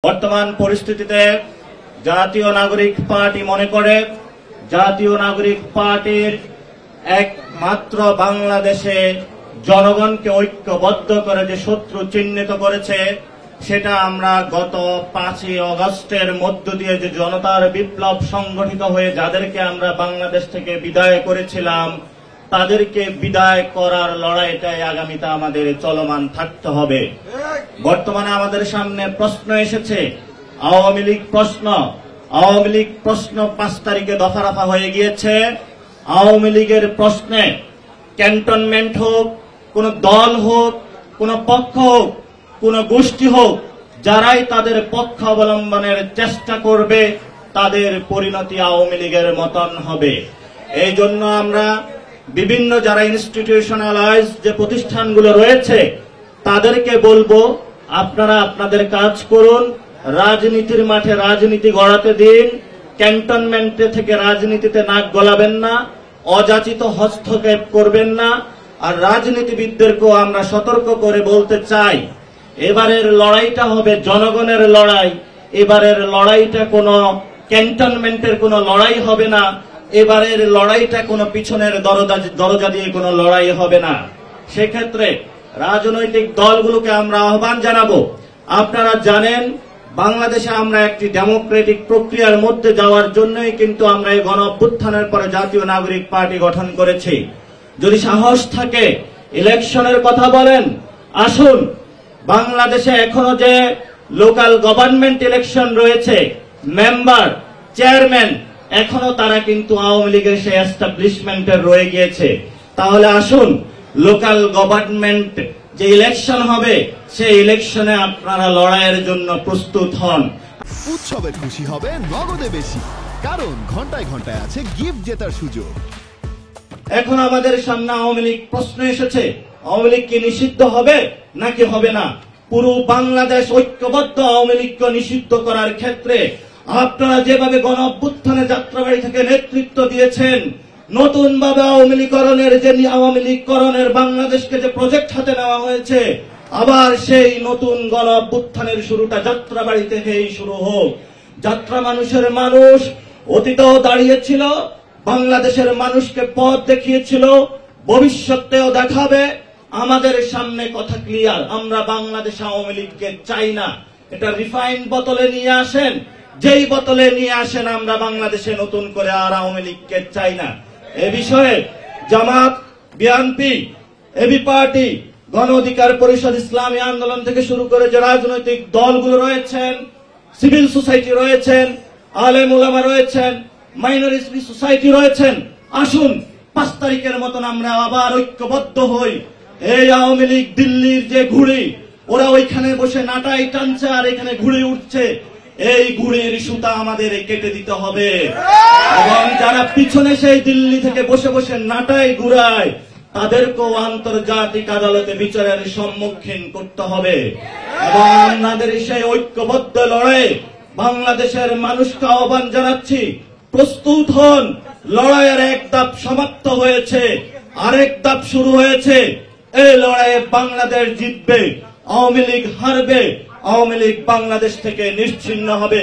বর্তমান পরিস্থিতিতে জাতীয় নাগরিক পার্টি মনে করে জাতীয় নাগরিক পার্টির একমাত্র বাংলাদেশে জনগণকে ঐক্যবদ্ধ করে যে শত্রু চিহ্নিত করেছে সেটা আমরা গত 5ই আগস্টের মধ্য দিয়ে যে জনতার বিপ্লব সংগঠিত হয়ে যাদেরকে আমরা বাংলাদেশ থেকে বিদায় করেছিলাম তাদেরকে বিদায় করার লড়াইটাই আগামীতে আমাদের চলমান থাকতে হবে। বর্তমানে আমাদের সামনে প্রশ্ন এসেছে আওয়ামী লীগ প্রশ্ন 5 তারিখে দফা হয়ে গিয়েছে। আওয়ামী লীগের প্রশ্নে ক্যান্টনমেন্ট হোক, কোন দল হোক, কোন পক্ষ হোক, কোন গোষ্ঠী হোক, যারাই তাদের পক্ষ অবলম্বনের চেষ্টা করবে তাদের পরিণতি আওয়ামী লীগের মতন হবে। এই জন্য আমরা বিভিন্ন যারা ইনস্টিটিউশনালাইজ যে প্রতিষ্ঠানগুলো রয়েছে তাদেরকে বলবো আপনারা আপনাদের কাজ করুন, রাজনীতির মাঠে রাজনীতি গড়াতে দিন, ক্যান্টনমেন্টে থেকে রাজনীতিতে নাক গলাবেন না, অযাচিত হস্তক্ষেপ করবেন না। আর রাজনীতিবিদদেরকেও আমরা সতর্ক করে বলতে চাই এবারের লড়াইটা হবে জনগণের লড়াই। এবারের লড়াইটা কোনো ক্যান্টনমেন্টের কোনো লড়াই হবে না, এবারের লড়াইটা কোনো পিছনের দরজা দিয়ে কোনো লড়াই হবে না। সেক্ষেত্রে রাজনৈতিক দলগুলোকে আমরা আহ্বান জানাবো, আপনারা জানেন বাংলাদেশে আমরা একটি ডেমোক্রেটিক প্রক্রিয়ার মধ্যে যাওয়ার জন্যই কিন্তু আমরা এই গণ অভ্যুত্থানের পরে জাতীয় নাগরিক পার্টি গঠন করেছি। যদি সাহস থাকে ইলেকশনের কথা বলেন, আসুন বাংলাদেশে এখনো যে লোকাল গভর্নমেন্ট ইলেকশন রয়েছে, মেম্বার, চেয়ারম্যান, এখনো তারা কিন্তু আওয়ামী লীগের সেই এস্টাবলিশমেন্টের রয়ে গিয়েছে। তাহলে আসুন লোকাল গভর্নমেন্ট যে ইলেকশন হবে সেই ইলেকশনে আপনারা লড়াইয়ের জন্য প্রস্তুত হন। উৎসবে খুশি হবে নগদে বেশি, কারণ ঘন্টায় ঘন্টায় আছে গিফট জেতার সুযোগ। এখন আমাদের সামনে আওয়ামী লীগ প্রশ্ন এসেছে, আওয়ামী লীগ কি নিষিদ্ধ হবে নাকি হবে না? পুরো বাংলাদেশ ঐক্যবদ্ধ আওয়ামী লীগকে নিষিদ্ধ করার ক্ষেত্রে আপনারা যেভাবে গণ অভ্যুত্থানে যাত্রাবাড়ি থেকে নেতৃত্ব দিয়েছেন, নতুন ভাবে আওয়ামী লীগকরণের বাংলাদেশকে যে প্রজেক্ট হাতে নেওয়া হয়েছে, আবার সেই নতুন গণ অভ্যুত্থানের শুরুটা যাত্রাবাড়ি থেকেই শুরু হোক। যাত্রা মানুষ অতীতেও দাঁড়িয়েছিল, বাংলাদেশের মানুষকে পথ দেখিয়েছিল, ভবিষ্যতেও দেখাবে। আমাদের সামনে কথা ক্লিয়ার, আমরা বাংলাদেশে আওয়ামী লীগকে চাই না। এটা রিফাইন্ড বোতলে নিয়ে আসেন, যেই বোতলে নিয়ে আসেন, আমরা বাংলাদেশে নতুন করে আর আওয়ামী লীগকে চাই না। এ বিষয়ে জামাত, বিএনপি, এবি পার্টি, গণ অধিকার পরিষদ, ইসলামী আন্দোলন থেকে শুরু করে যে রাজনৈতিক দলগুলো রয়েছেন, সিভিল সোসাইটি রয়েছেন, আলেম ওলামা রয়েছেন, মাইনরিটি সোসাইটি রয়েছেন, আসুন 5 তারিখের মতন আমরা আবার ঐক্যবদ্ধ হই। এই আওয়ামী লীগ দিল্লির যে ঘুড়ি, ওরা ওইখানে বসে নাটাই টানছে আর এখানে ঘুড়ি উঠছে, এই ঘুড়ির সুতা আমাদের কেটে দিতে হবে। এবং যারা পিছনে সেই দিল্লি থেকে বসে বসে নাটাই ঘুরায় তাদেরকেও আন্তর্জাতিক আদালতে বিচারের সম্মুখীন করতে হবে। এবং আমাদের সেই ঐক্যবদ্ধ লড়াই বাংলাদেশের মানুষকে আহ্বান জানাচ্ছি, প্রস্তুত হন। লড়াইয়ের এক ধাপ সমাপ্ত হয়েছে, আরেক ধাপ শুরু হয়েছে। এই লড়াইয়ে বাংলাদেশ জিতবে, আওয়ামী লীগ হারবে, আওয়ামী লীগ বাংলাদেশ থেকে নিশ্চিহ্ন হবে।